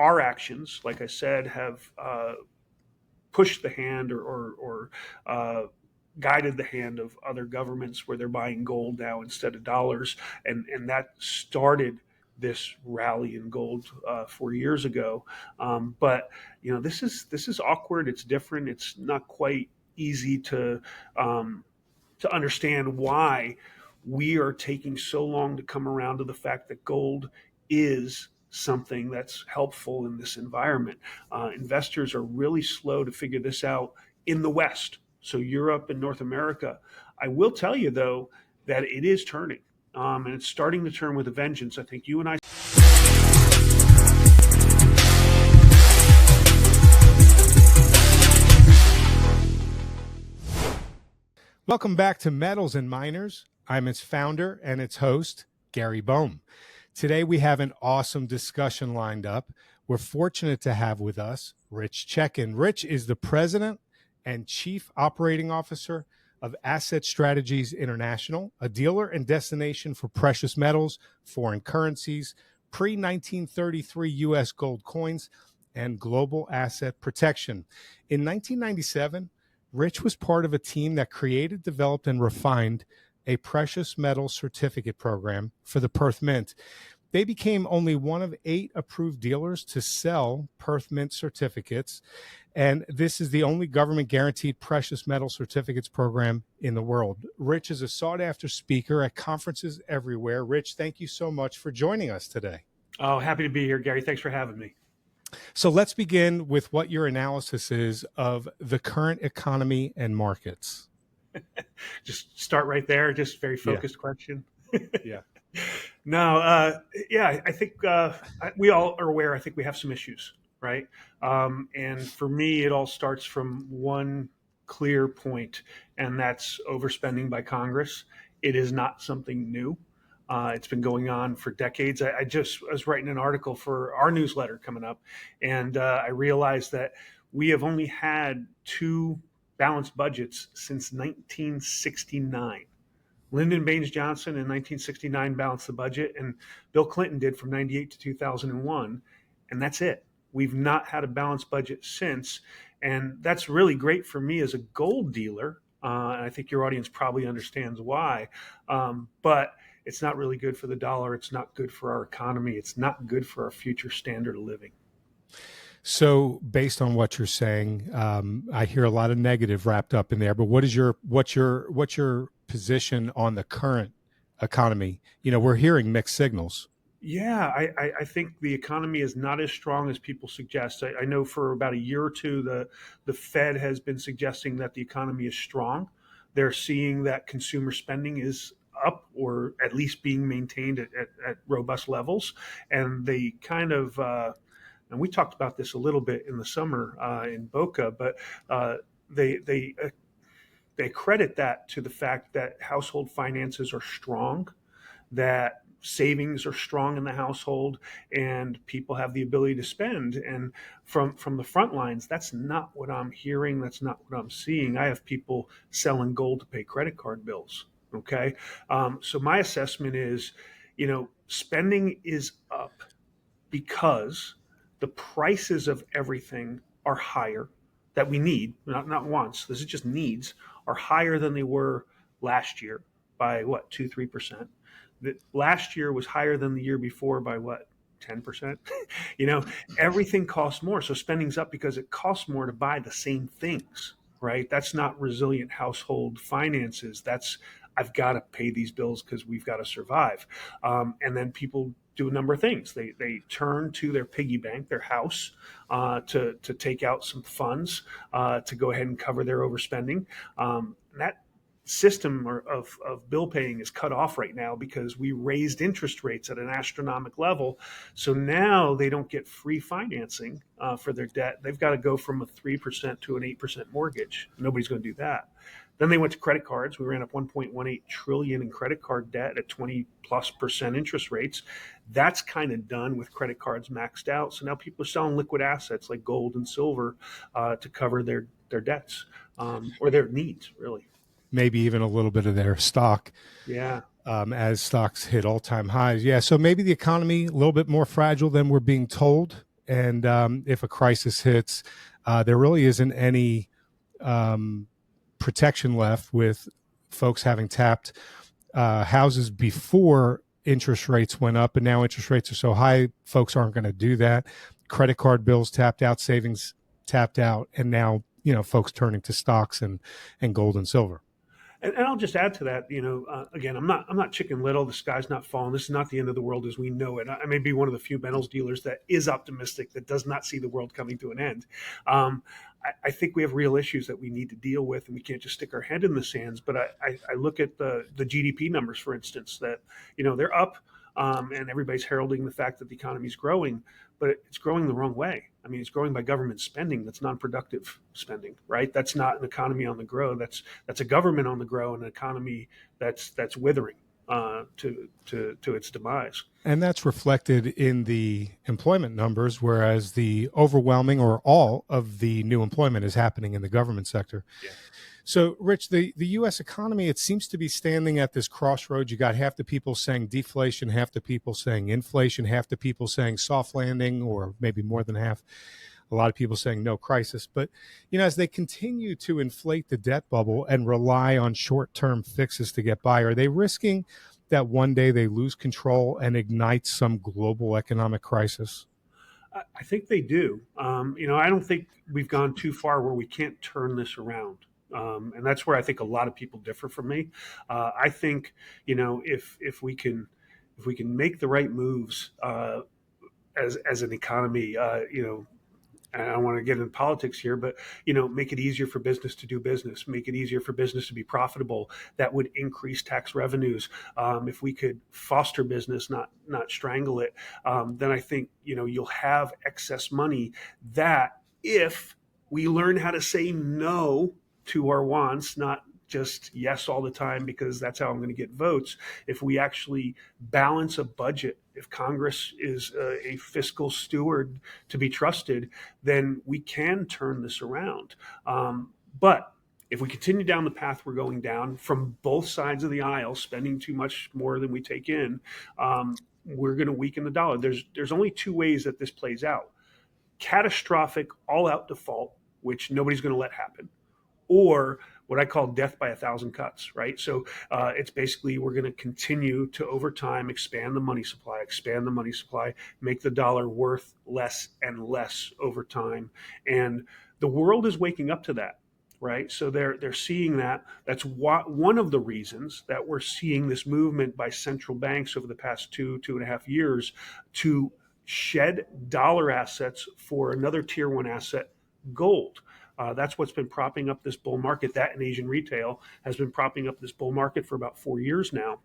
our actions, like I said, have pushed the hand or guided the hand of other governments where they're buying gold now instead of dollars, and that started this rally in gold 4 years ago. But this is awkward. It's different. It's not quite easy to understand why we are taking so long to come around to the fact that gold is something that's helpful in this environment. Investors are really slow to figure this out in the West, so Europe and North America. I will tell you, though, that it is turning, and it's starting to turn with a vengeance. I think you and I. Welcome back to Metals and Miners. I'm its founder and its host, Gary Bohm. Today we have an awesome discussion lined up. We're fortunate to have with us Rich CHECKAN. Rich is the president and chief operating officer of Asset Strategies International, a dealer and destination for precious metals, foreign currencies, pre-1933 U.S. gold coins, and global asset protection. In 1997, Rich was part of a team that created, developed, and refined a precious metal certificate program for the Perth Mint. They became only one of 8 approved dealers to sell Perth Mint certificates, and this is the only government-guaranteed precious metal certificates program in the world. Rich is a sought-after speaker at conferences everywhere. Rich, thank you so much for joining us today. Oh, happy to be here, Gary. Thanks for having me. So let's begin with what your analysis is of the current economy and markets. Just start right there. Just very focused question. Yeah. No, I think we all are aware. I think we have some issues, right? And for me, it all starts from one clear point, and that's overspending by Congress. It is not something new. It's been going on for decades. I was writing an article for our newsletter coming up, and I realized that we have only had 2 balanced budgets since 1969. Lyndon Baines Johnson in 1969 balanced the budget, and Bill Clinton did from 98 to 2001, and that's it. We've not had a balanced budget since, and that's really great for me as a gold dealer, and I think your audience probably understands why, but it's not really good for the dollar. It's not good for our economy. It's not good for our future standard of living. So based on what you're saying, I hear a lot of negative wrapped up in there, but what's your position on the current economy? We're hearing mixed signals. Yeah, I think the economy is not as strong as people suggest. I know for about a year or two, the Fed has been suggesting that the economy is strong. They're seeing that consumer spending is up or at least being maintained at robust levels. And they kind of, and we talked about this a little bit in the summer in Boca, but they credit that to the fact that household finances are strong, that savings are strong in the household, and people have the ability to spend. And from the front lines, that's not what I'm hearing. That's not what I'm seeing. I have people selling gold to pay credit card bills. Okay. So my assessment is, spending is up because the prices of everything are higher that we need, not wants. This is just needs, are higher than they were last year by 2-3%. Last year was higher than the year before by 10%. Everything costs more. So spending's up because it costs more to buy the same things, right? That's not resilient household finances. That's, I've got to pay these bills because we've got to survive. And then people do a number of things. They turn to their piggy bank, their house, to take out some funds to go ahead and cover their overspending. That system of bill paying is cut off right now because we raised interest rates at an astronomical level. So now they don't get free financing for their debt. They've got to go from a 3% to an 8% mortgage. Nobody's going to do that. Then they went to credit cards. We ran up 1.18 trillion in credit card debt at 20+% interest rates. That's kind of done with credit cards maxed out. So now people are selling liquid assets like gold and silver to cover their debts or their needs, really. Maybe even a little bit of their stock. Yeah. As stocks hit all-time highs. Yeah, so maybe the economy a little bit more fragile than we're being told. And if a crisis hits, there really isn't any protection left with folks having tapped houses before interest rates went up, and now interest rates are so high, folks aren't going to do that. Credit card bills tapped out, savings tapped out, and now folks turning to stocks and gold and silver. And I'll just add to that, again, I'm not Chicken Little. The sky's not falling. This is not the end of the world as we know it. I may be one of the few metals dealers that is optimistic, that does not see the world coming to an end. I think we have real issues that we need to deal with, and we can't just stick our head in the sands. But I look at the GDP numbers, for instance, that they're up, and everybody's heralding the fact that the economy is growing, but it's growing the wrong way. I mean, it's growing by government spending. That's non-productive spending, right? That's not an economy on the grow. That's a government on the grow, and an economy that's withering to its demise. And that's reflected in the employment numbers, whereas the overwhelming or all of the new employment is happening in the government sector. Yeah. So, Rich, the U.S. economy, it seems to be standing at this crossroads. You got half the people saying deflation, half the people saying inflation, half the people saying soft landing, or maybe more than half. A lot of people saying no crisis. But, as they continue to inflate the debt bubble and rely on short-term fixes to get by, are they risking that one day they lose control and ignite some global economic crisis? I think they do. I don't think we've gone too far where we can't turn this around. And that's where I think a lot of people differ from me. I think, if we can make the right moves as an economy, and I don't want to get into politics here, but make it easier for business to do business, make it easier for business to be profitable. That would increase tax revenues. If we could foster business, not strangle it, then I think you'll have excess money. That if we learn how to say no to our wants, not just yes all the time because that's how I'm going to get votes. If we actually balance a budget, if Congress is a fiscal steward to be trusted, then we can turn this around. But if we continue down the path we're going down from both sides of the aisle, spending too much more than we take in, we're going to weaken the dollar. There's only two ways that this plays out: catastrophic all-out default, which nobody's going to let happen, or what I call death by 1,000 cuts, right? So it's basically we're going to continue to, over time, expand the money supply, make the dollar worth less and less over time. And the world is waking up to that, right? So they're seeing that. That's one of the reasons that we're seeing this movement by central banks over the past 2.5 years to shed dollar assets for another tier one asset, gold. That's what's been propping up this bull market. That and Asian retail has been propping up this bull market for about 4 years now.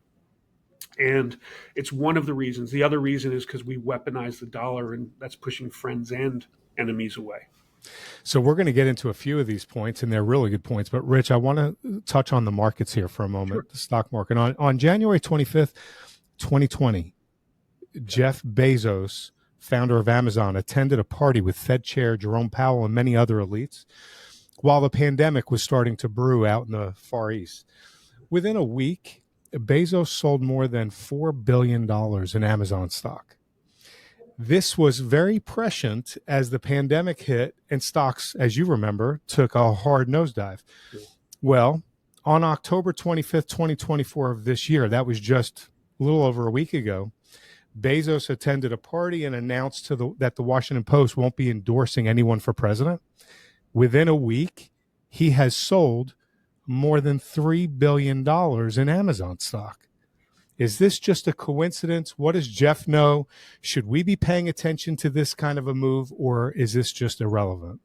And it's one of the reasons. The other reason is because we weaponize the dollar, and that's pushing friends and enemies away. So we're going to get into a few of these points, and they're really good points. But, Rich, I want to touch on the markets here for a moment, sure. The stock market. On January 25th, 2020, Jeff Bezos, founder of Amazon, attended a party with Fed Chair Jerome Powell and many other elites while the pandemic was starting to brew out in the Far East. Within a week, Bezos sold more than $4 billion in Amazon stock. This was very prescient as the pandemic hit and stocks, as you remember, took a hard nosedive. Well, on October 25th, 2024 of this year, that was just a little over a week ago, Bezos attended a party and announced that the Washington Post won't be endorsing anyone for president. Within a week, he has sold more than $3 billion in Amazon stock. Is this just a coincidence? What does Jeff know? Should we be paying attention to this kind of a move, or is this just irrelevant?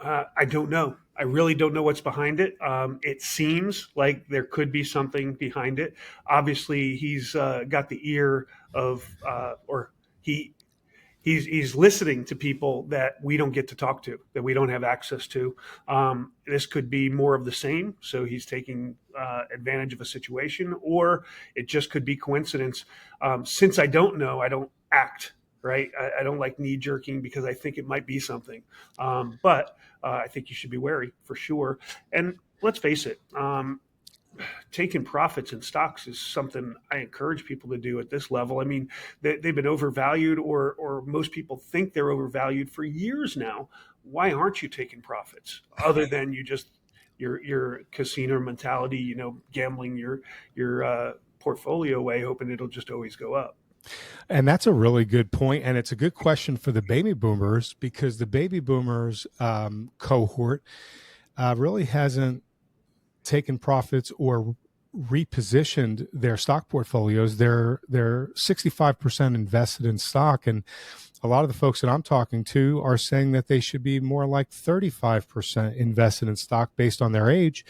I don't know. I really don't know what's behind it. It seems like there could be something behind it. Obviously, he's got the ear of, or he's listening to people that we don't get to talk to, that we don't have access to. This could be more of the same. So he's taking advantage of a situation, or it just could be coincidence. Since I don't know, I don't act. Right. I don't like knee jerking because I think it might be something. But I think you should be wary for sure. And let's face it, taking profits in stocks is something I encourage people to do at this level. I mean, they've been overvalued, or most people think they're overvalued for years now. Why aren't you taking profits other than your casino mentality, gambling your portfolio away, hoping it'll just always go up? And that's a really good point, and it's a good question for the baby boomers, because the baby boomers cohort really hasn't taken profits or repositioned their stock portfolios. They're 65% invested in stock, and a lot of the folks that I'm talking to are saying that they should be more like 35% invested in stock based on their age.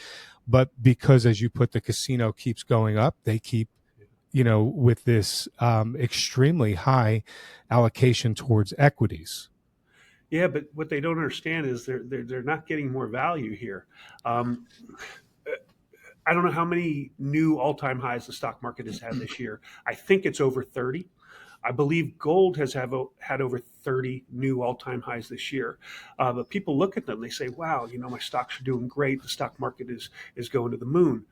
But because, as you put, the casino keeps going up, they keep, with this extremely high allocation towards equities. Yeah, but what they don't understand is they're not getting more value here. Um, I don't know how many new all-time highs the stock market has had this year. I think it's over 30. I believe gold has had over 30 new all-time highs this year. But people look at them, they say, wow, my stocks are doing great. The stock market is going to the moon.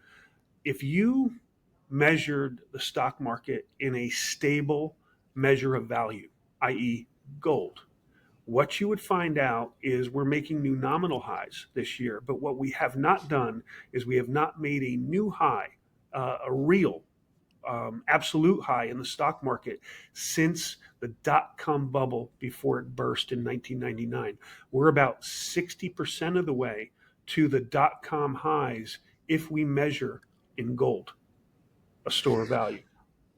If you measured the stock market in a stable measure of value, i.e. gold, what you would find out is we're making new nominal highs this year. But what we have not done is we have not made a new high, a real absolute high in the stock market since the dot-com bubble before it burst in 1999. We're about 60% of the way to the dot-com highs if we measure in gold, a store of value.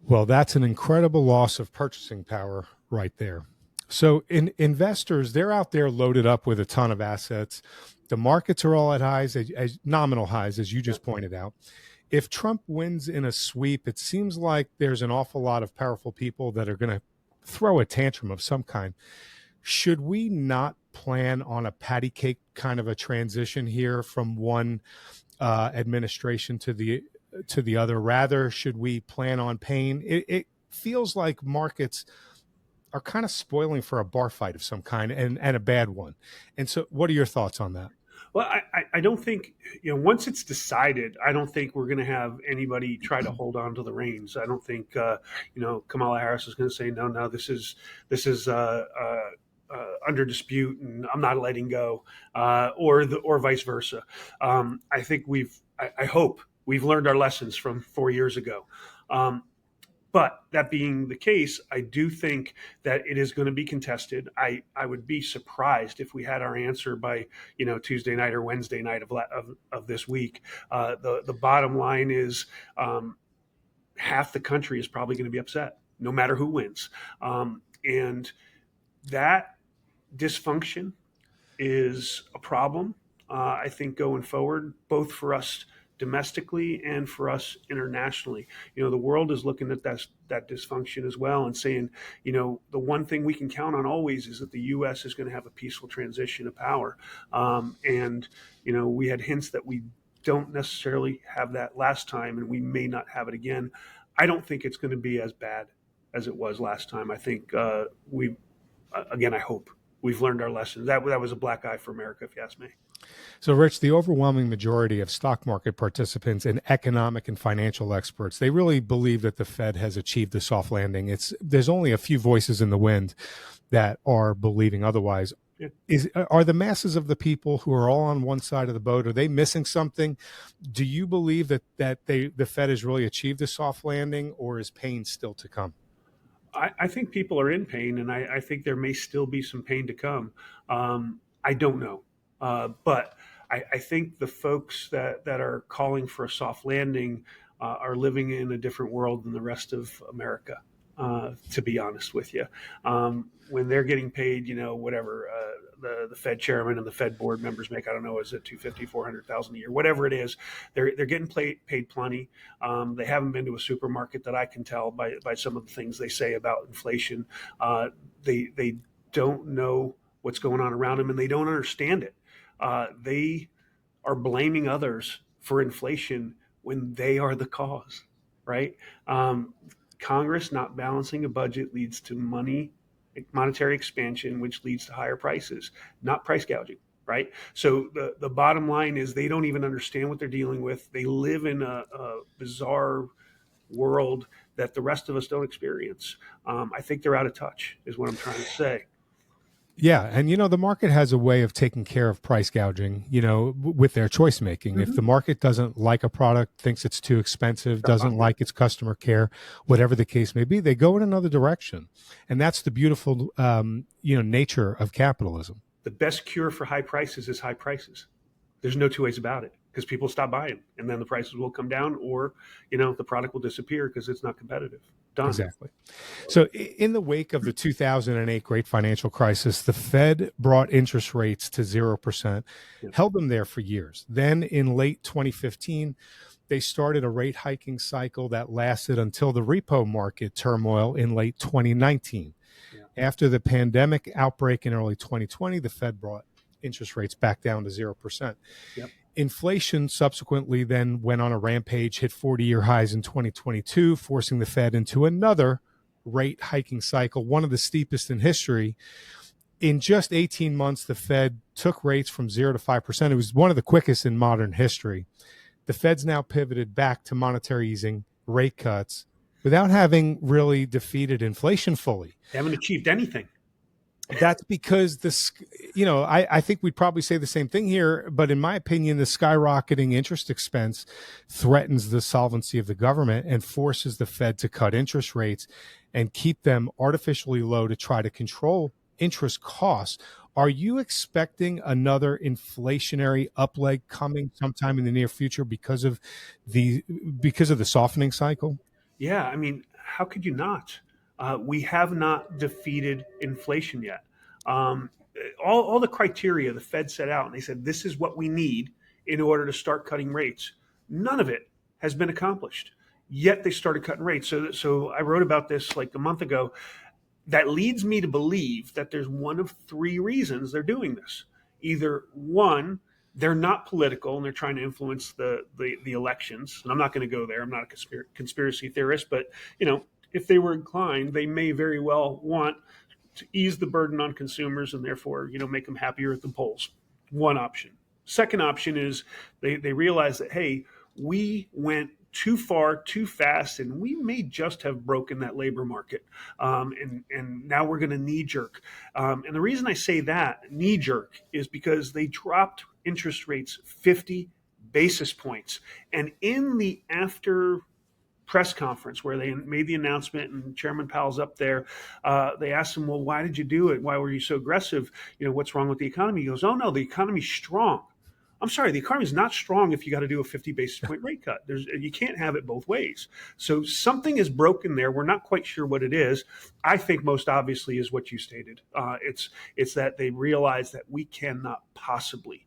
Well, that's an incredible loss of purchasing power right there. So investors, they're out there loaded up with a ton of assets. The markets are all at highs, as nominal highs, as you just pointed out. If Trump wins in a sweep, it seems like there's an awful lot of powerful people that are going to throw a tantrum of some kind. Should we not plan on a patty cake kind of a transition here from one administration to the other? Rather, should we plan on pain? It feels like markets are kind of spoiling for a bar fight of some kind, and a bad one. And so what are your thoughts on that? Well, I don't think, once it's decided, I don't think we're going to have anybody try to hold on to the reins. I don't think, Kamala Harris is going to say, no, this is under dispute and I'm not letting go, or vice versa. I think I hope we've learned our lessons from 4 years ago. But that being the case, I do think that it is going to be contested. I would be surprised if we had our answer by Tuesday night or Wednesday night of this week. The bottom line is half the country is probably going to be upset, no matter who wins, and that dysfunction is a problem. I think going forward, both for us domestically and for us internationally. The world is looking at that dysfunction as well and saying, the one thing we can count on always is that the U.S. is going to have a peaceful transition of power. And we had hints that we don't necessarily have that last time, and we may not have it again. I don't think it's going to be as bad as it was last time. I think I hope we've learned our lessons. That was a black eye for America, if you ask me. So, Rich, the overwhelming majority of stock market participants and economic and financial experts, they really believe that the Fed has achieved the soft landing. There's only a few voices in the wind that are believing otherwise. Yeah. Are the masses of the people who are all on one side of the boat, are they missing something? Do you believe that the Fed has really achieved a soft landing, or is pain still to come? I think people are in pain, and I think there may still be some pain to come. I don't know. But I think the folks that are calling for a soft landing are living in a different world than the rest of America, to be honest with you. When they're getting paid, whatever the Fed chairman and the Fed board members make, I don't know, is it $250,000, $400,000 a year, whatever it is, they're getting paid plenty. They haven't been to a supermarket that I can tell by some of the things they say about inflation. They don't know what's going on around them, and they don't understand it. They are blaming others for inflation when they are the cause, right? Congress not balancing a budget leads to monetary expansion, which leads to higher prices, not price gouging, right? So the bottom line is they don't even understand what they're dealing with. They live in a bizarre world that the rest of us don't experience. I think they're out of touch, is what I'm trying to say. Yeah, and the market has a way of taking care of price gouging, with their choice making. If the Mm-hmm. market doesn't like a product, thinks it's too expensive, doesn't Uh-huh. like its customer care, whatever the case may be, they go in another direction. And that's the beautiful nature of capitalism. The best cure for high prices is high prices. There's no two ways about it because people stop buying, and then the prices will come down, or the product will disappear because it's not competitive. Done. Exactly. So, in the wake of the 2008 great financial crisis, the Fed brought interest rates to 0%, Yeah. held them there for years. Then, in late 2015, they started a rate hiking cycle that lasted until the repo market turmoil in late 2019. Yeah. After the pandemic outbreak in early 2020, the Fed brought interest rates back down to 0%. Yep. Inflation subsequently then went on a rampage, hit 40-year highs in 2022, forcing the Fed into another rate hiking cycle, one of the steepest in history. In just 18 months, the Fed took rates from 0 to 5%. It was one of the quickest in modern history. The Fed's now pivoted back to monetary easing, rate cuts, without having really defeated inflation fully. They haven't achieved anything. That's because I think we'd probably say the same thing here, but in my opinion, the skyrocketing interest expense threatens the solvency of the government and forces the Fed to cut interest rates and keep them artificially low to try to control interest costs. Are you expecting another inflationary upleg coming sometime in the near future because of the softening cycle? Yeah, I mean, how could you not? We have not defeated inflation yet. Um, all the criteria the Fed set out, and they said this is what we need in order to start cutting rates. None of it has been accomplished. Yet they started cutting rates. So I wrote about this like a month ago. That leads me to believe that there's one of three reasons they're doing this. Either one, they're not political and they're trying to influence the elections. And I'm not going to go there. I'm not a conspiracy theorist, but if they were inclined, they may very well want to ease the burden on consumers and therefore make them happier at the polls. One option. Second option is they realize that, hey, we went too far, too fast, and we may just have broken that labor market. And now we're going to knee jerk. And the reason I say that, knee jerk, is because they dropped interest rates 50 basis points. And in the after press conference where they made the announcement and Chairman Powell's up there, they asked him, well, why did you do it? Why were you so aggressive? What's wrong with the economy? He goes, oh, no, the economy's strong. I'm sorry, the economy is not strong if you got to do a 50 basis point rate cut. You can't have it both ways. So something is broken there. We're not quite sure what it is. I think most obviously is what you stated. It's that they realize that we cannot possibly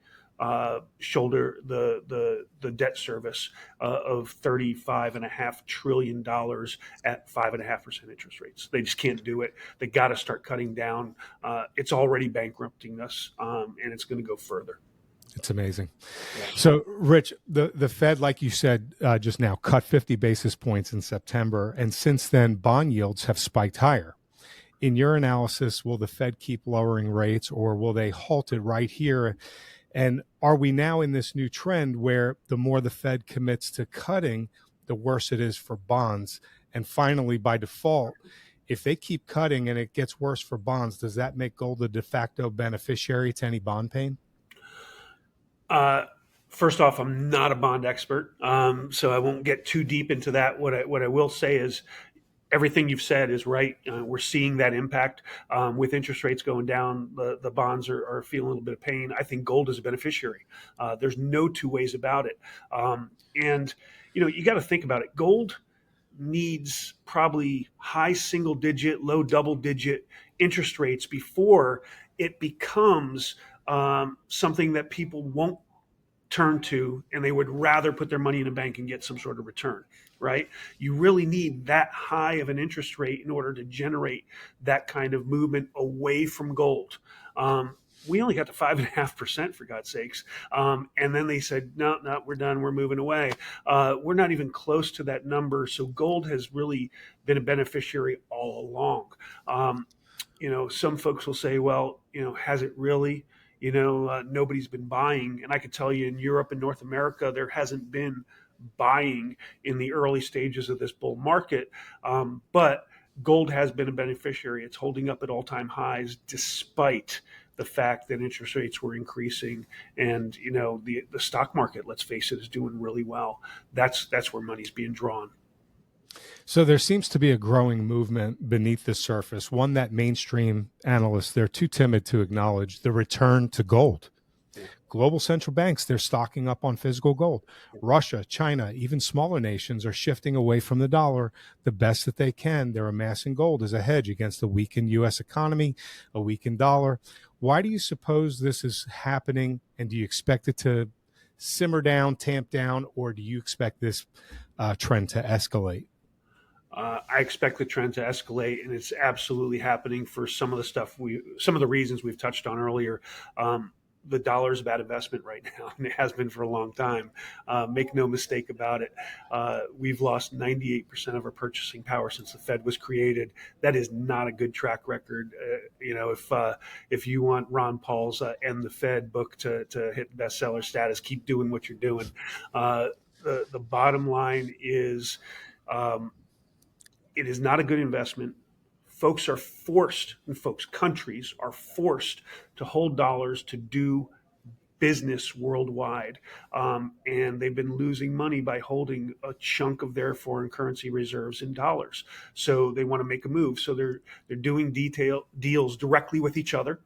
shoulder the debt service of $35.5 trillion at 5.5% interest rates. They just can't do it. They got to start cutting down. It's already bankrupting us, and it's going to go further. It's amazing. So, Rich, the Fed, like you said just now, cut 50 basis points in September, and since then, bond yields have spiked higher. In your analysis, will the Fed keep lowering rates, or will they halt it right here? And are we now in this new trend where the more the Fed commits to cutting, the worse it is for bonds? And finally, by default, if they keep cutting and it gets worse for bonds, does that make gold a de facto beneficiary to any bond pain? First off, I'm not a bond expert, so I won't get too deep into that. What I will say is everything you've said is right. We're seeing that impact with interest rates going down. The bonds are feeling a little bit of pain. I think gold is a beneficiary. There's no two ways about it. And you got to think about it. Gold needs probably high single digit, low double digit interest rates before it becomes something that people won't turn to, and they would rather put their money in a bank and get some sort of return, right? You really need that high of an interest rate in order to generate that kind of movement away from gold. We only got to 5.5%, for God's sakes. And then they said, no, we're done. We're moving away. We're not even close to that number. So gold has really been a beneficiary all along. Some folks will say, well, has it really? nobody's been buying. And I could tell you in Europe and North America, there hasn't been buying in the early stages of this bull market. But gold has been a beneficiary. It's holding up at all-time highs despite the fact that interest rates were increasing, and the stock market, let's face it, is doing really well. That's where money's being drawn. So there seems to be a growing movement beneath the surface, one that mainstream analysts, they're too timid to acknowledge: the return to gold. Global central banks, they're stocking up on physical gold. Russia, China, even smaller nations are shifting away from the dollar the best that they can. They're amassing gold as a hedge against the weakened U.S. economy, a weakened dollar. Why do you suppose this is happening? And do you expect it to simmer down, tamp down, or do you expect this trend to escalate? I expect the trend to escalate, and it's absolutely happening for some of the reasons we've touched on earlier. The dollar is a bad investment right now, and it has been for a long time. Make no mistake about it. We've lost 98% of our purchasing power since the Fed was created. That is not a good track record. If you want Ron Paul's "End the Fed" book to hit bestseller status, keep doing what you're doing. The bottom line is, it is not a good investment. Countries are forced to hold dollars to do business worldwide. And they've been losing money by holding a chunk of their foreign currency reserves in dollars. So they want to make a move. So they're doing deals directly with each other.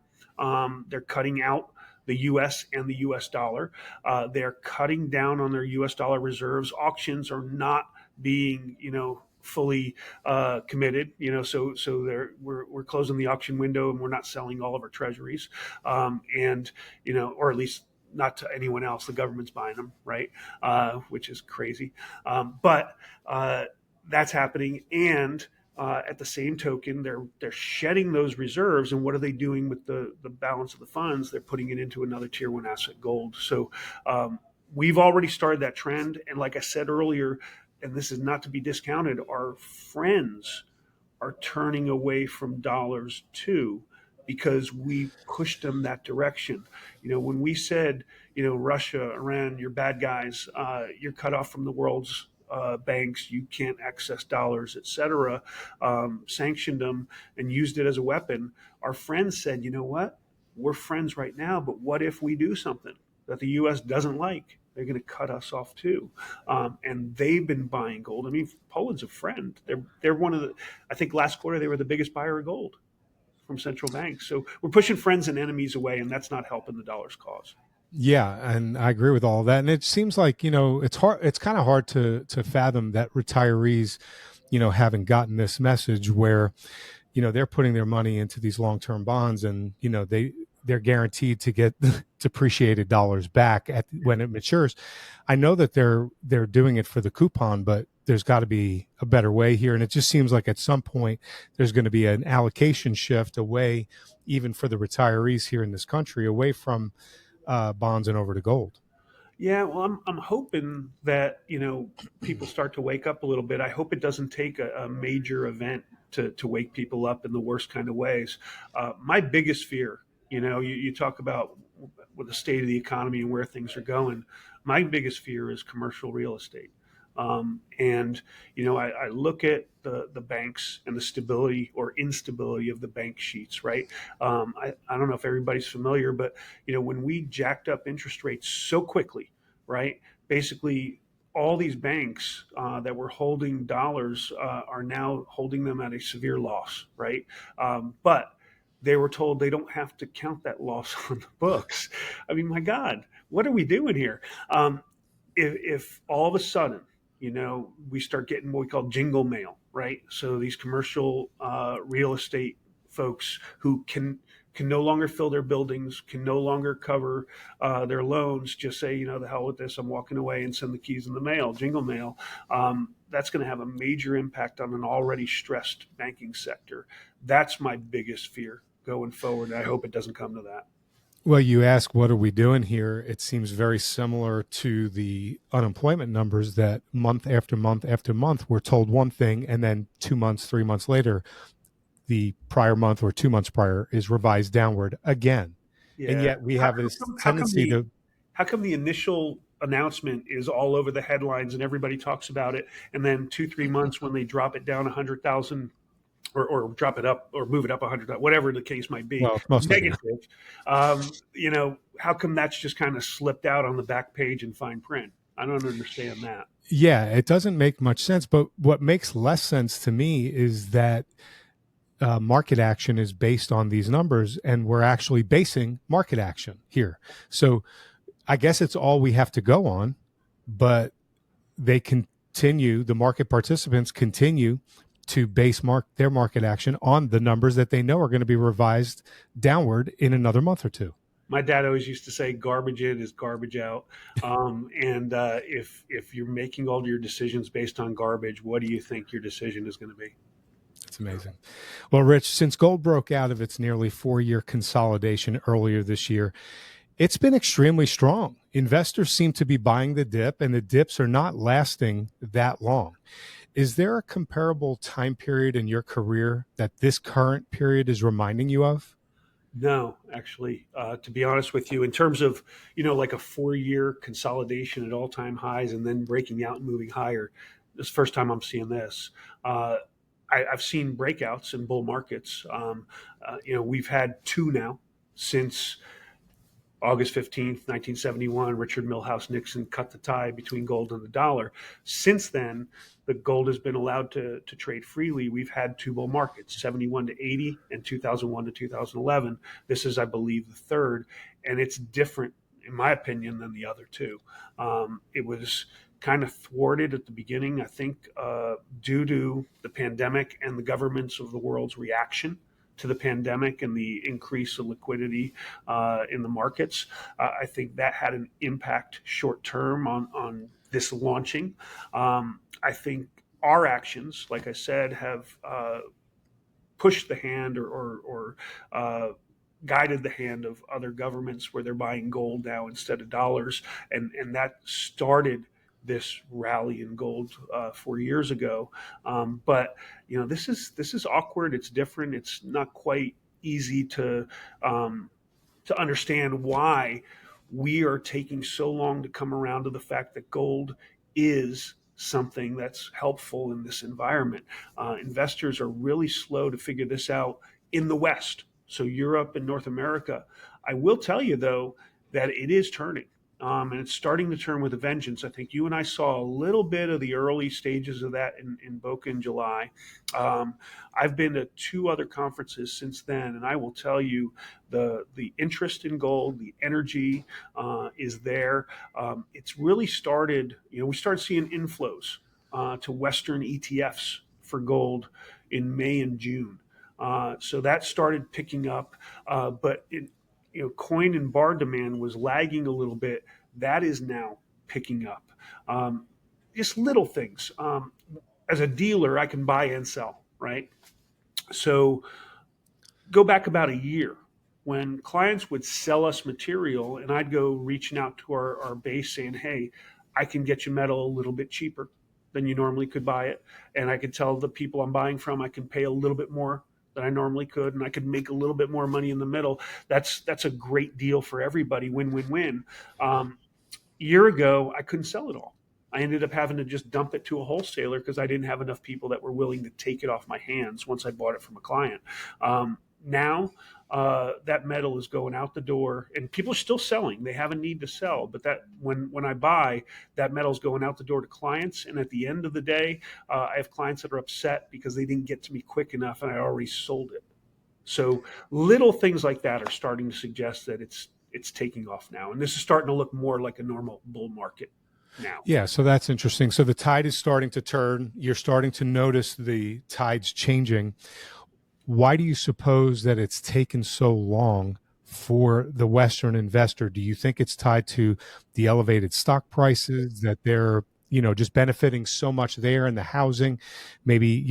They're cutting out the U.S. and the U.S. dollar. They're cutting down on their U.S. dollar reserves. Auctions are not being, fully committed, so we're closing the auction window, and we're not selling all of our treasuries, or at least not to anyone else. The government's buying them, right? Which is crazy, but that's happening. And at the same token, they're shedding those reserves, and what are they doing with the balance of the funds? They're putting it into another tier one asset, gold. So we've already started that trend, and like I said earlier, and this is not to be discounted, our friends are turning away from dollars too, because we pushed them that direction. When we said, Russia, Iran, you're bad guys, you're cut off from the world's banks, you can't access dollars, etc., sanctioned them and used it as a weapon, our friends said, you know what? We're friends right now, but what if we do something that the U.S. doesn't like? They're going to cut us off too, and they've been buying gold. I mean, Poland's a friend. They're one of the. I think last quarter they were the biggest buyer of gold from central banks. So we're pushing friends and enemies away, and that's not helping the dollar's cause. Yeah, and I agree with all of that. And it seems like it's hard. It's kind of hard to fathom that retirees, haven't gotten this message where, they're putting their money into these long-term bonds, and they're guaranteed to get depreciated dollars back when it matures. I know that they're doing it for the coupon, but there's got to be a better way here. And it just seems like at some point there's going to be an allocation shift away, even for the retirees here in this country, away from bonds and over to gold. Yeah, well, I'm hoping that people start to wake up a little bit. I hope it doesn't take a major event to wake people up in the worst kind of ways. My biggest fear, you talk about with the state of the economy and where things are going. My biggest fear is commercial real estate. I look at the banks and the stability or instability of the bank sheets, right? I don't know if everybody's familiar, but when we jacked up interest rates so quickly, right? Basically, all these banks that were holding dollars are now holding them at a severe loss, right? But they were told they don't have to count that loss on the books. I mean, my God, what are we doing here? If all of a sudden, we start getting what we call jingle mail, right? So these commercial real estate folks who can no longer fill their buildings, can no longer cover their loans, just say, the hell with this, I'm walking away, and send the keys in the mail, jingle mail. That's going to have a major impact on an already stressed banking sector. That's my biggest fear going forward. I hope it doesn't come to that. Well, you ask, what are we doing here? It seems very similar to the unemployment numbers that month after month after month, we're told one thing, and then 2 months, 3 months later, the prior month or 2 months prior is revised downward again. And Yeah. yet we have this How come tendency to, how come the initial announcement is all over the headlines and everybody talks about it, and then 2 3 months when they drop it down 100,000, or drop it up or move it up 100, whatever the case might be, well, it's most likely not. negative. How come that's just kind of slipped out on the back page in fine print? I don't understand that. Yeah, it doesn't make much sense. But what makes less sense to me is that market action is based on these numbers, and we're actually basing market action here. So I guess it's all we have to go on, but they continue, the market participants continue to base their market action on the numbers that they know are going to be revised downward in another month or two. My dad always used to say, "Garbage in is garbage out." And if you're making all your decisions based on garbage, what do you think your decision is going to be? It's amazing. Well, Rich, since gold broke out of its nearly 4-year consolidation earlier this year, it's been extremely strong. Investors seem to be buying the dip, and the dips are not lasting that long. Is there a comparable time period in your career that this current period is reminding you of? No, actually, to be honest with you, in terms of, like a 4-year consolidation at all-time highs and then breaking out and moving higher, this is the first time I'm seeing this. I've seen breakouts in bull markets. We've had two now since August 15th, 1971. Richard Milhouse Nixon cut the tie between gold and the dollar. Since then, the gold has been allowed to trade freely. We've had two bull markets, 71 to 80 and 2001 to 2011. This is, I believe, the third, and it's different, in my opinion, than the other two. It was kind of thwarted at the beginning, I think, due to the pandemic and the governments of the world's reaction to the pandemic and the increase of liquidity in the markets. I think that had an impact short term on this launching. I think our actions, like I said, have pushed the hand or guided the hand of other governments where they're buying gold now instead of dollars, and that started this rally in gold 4 years ago. But this is awkward. It's different. It's not quite easy to understand why we are taking so long to come around to the fact that gold is something that's helpful in this environment. Investors are really slow to figure this out in the West, so Europe and North America. I will tell you, though, that it is turning. And it's starting to turn with a vengeance. I think you and I saw a little bit of the early stages of that in Boca in July. I've been to two other conferences since then, and I will tell you the interest in gold, the energy is there. It's really started, we started seeing inflows to Western ETFs for gold in May and June. So that started picking up, but coin and bar demand was lagging a little bit. That is now picking up. Just little things. As a dealer, I can buy and sell, right? So go back about a year when clients would sell us material, and I'd go reaching out to our base saying, "Hey, I can get you metal a little bit cheaper than you normally could buy it." And I could tell the people I'm buying from, I can pay a little bit more than I normally could, and I could make a little bit more money in the middle. That's a great deal for everybody, win, win, win. Year ago, I couldn't sell it all. I ended up having to just dump it to a wholesaler because I didn't have enough people that were willing to take it off my hands once I bought it from a client. Now that metal is going out the door, and people are still selling. They have a need to sell, but that when I buy, that metal is going out the door to clients. And at the end of the day, I have clients that are upset because they didn't get to me quick enough, and I already sold it. So little things like that are starting to suggest that it's taking off now, and this is starting to look more like a normal bull market now. Yeah, so that's interesting. So the tide is starting to turn. You're starting to notice the tides changing. Why do you suppose that it's taken so long for the Western investor? Do you think it's tied to the elevated stock prices, that they're, just benefiting so much there in the housing? Maybe,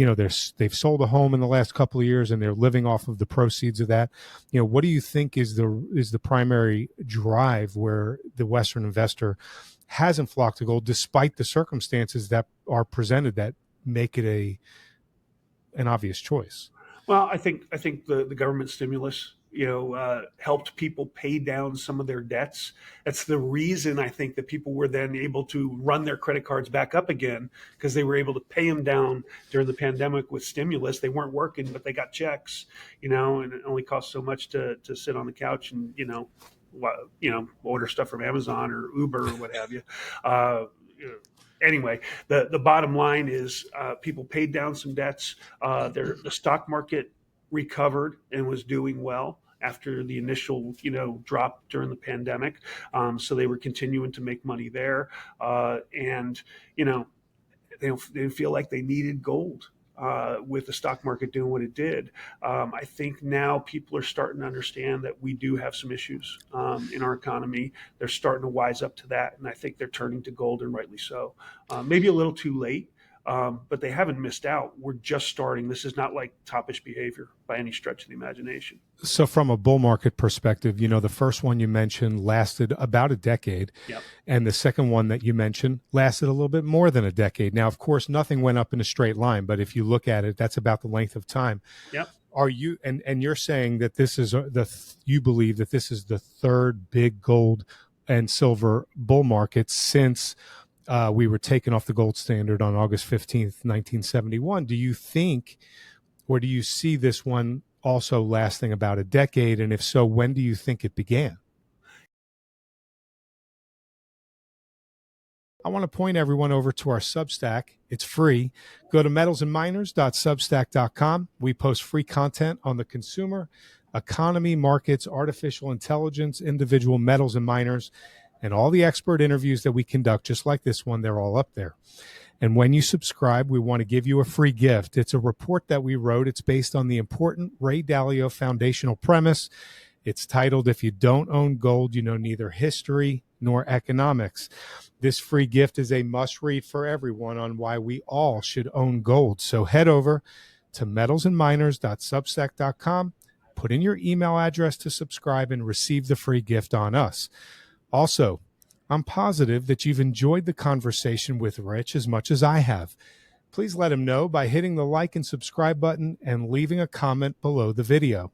they've sold a home in the last couple of years and they're living off of the proceeds of that. What do you think is the primary drive where the Western investor hasn't flocked to gold despite the circumstances that are presented that make it an obvious choice? Well, I think the government stimulus helped people pay down some of their debts. That's the reason I think that people were then able to run their credit cards back up again, because they were able to pay them down during the pandemic with stimulus. They weren't working, but they got checks, and it only cost so much to sit on the couch and, order stuff from Amazon or Uber or what have you. Anyway, the bottom line is people paid down some debts. The stock market recovered and was doing well after the initial, drop during the pandemic. So they were continuing to make money there. And they didn't feel like they needed gold with the stock market doing what it did. I think now people are starting to understand that we do have some issues in our economy. They're starting to wise up to that, and I think they're turning to gold, and rightly so. Maybe a little too late, but they haven't missed out. We're just starting. This is not like toppish behavior by any stretch of the imagination. So from a bull market perspective, the first one you mentioned lasted about a decade. Yep. And the second one that you mentioned lasted a little bit more than a decade. Now, of course, nothing went up in a straight line, but if you look at it, that's about the length of time. Yep. Are you, and you're saying that this is you believe that this is the third big gold and silver bull market since we were taken off the gold standard on August 15th, 1971. Do you think, or do you see this one also lasting about a decade? And if so, when do you think it began? I want to point everyone over to our Substack. It's free. Go to metalsandminers.substack.com. We post free content on the consumer, economy, markets, artificial intelligence, individual metals and miners, and all the expert interviews that we conduct, just like this one. They're all up there. And when you subscribe, we want to give you a free gift. It's a report that we wrote. It's based on the important Ray Dalio foundational premise. It's titled, "If You Don't Own Gold, You Know Neither History Nor Economics." This free gift is a must-read for everyone on why we all should own gold. So head over to metalsandminers.substack.com, put in your email address to subscribe, and receive the free gift on us. Also, I'm positive that you've enjoyed the conversation with Rich as much as I have. Please let him know by hitting the like and subscribe button and leaving a comment below the video.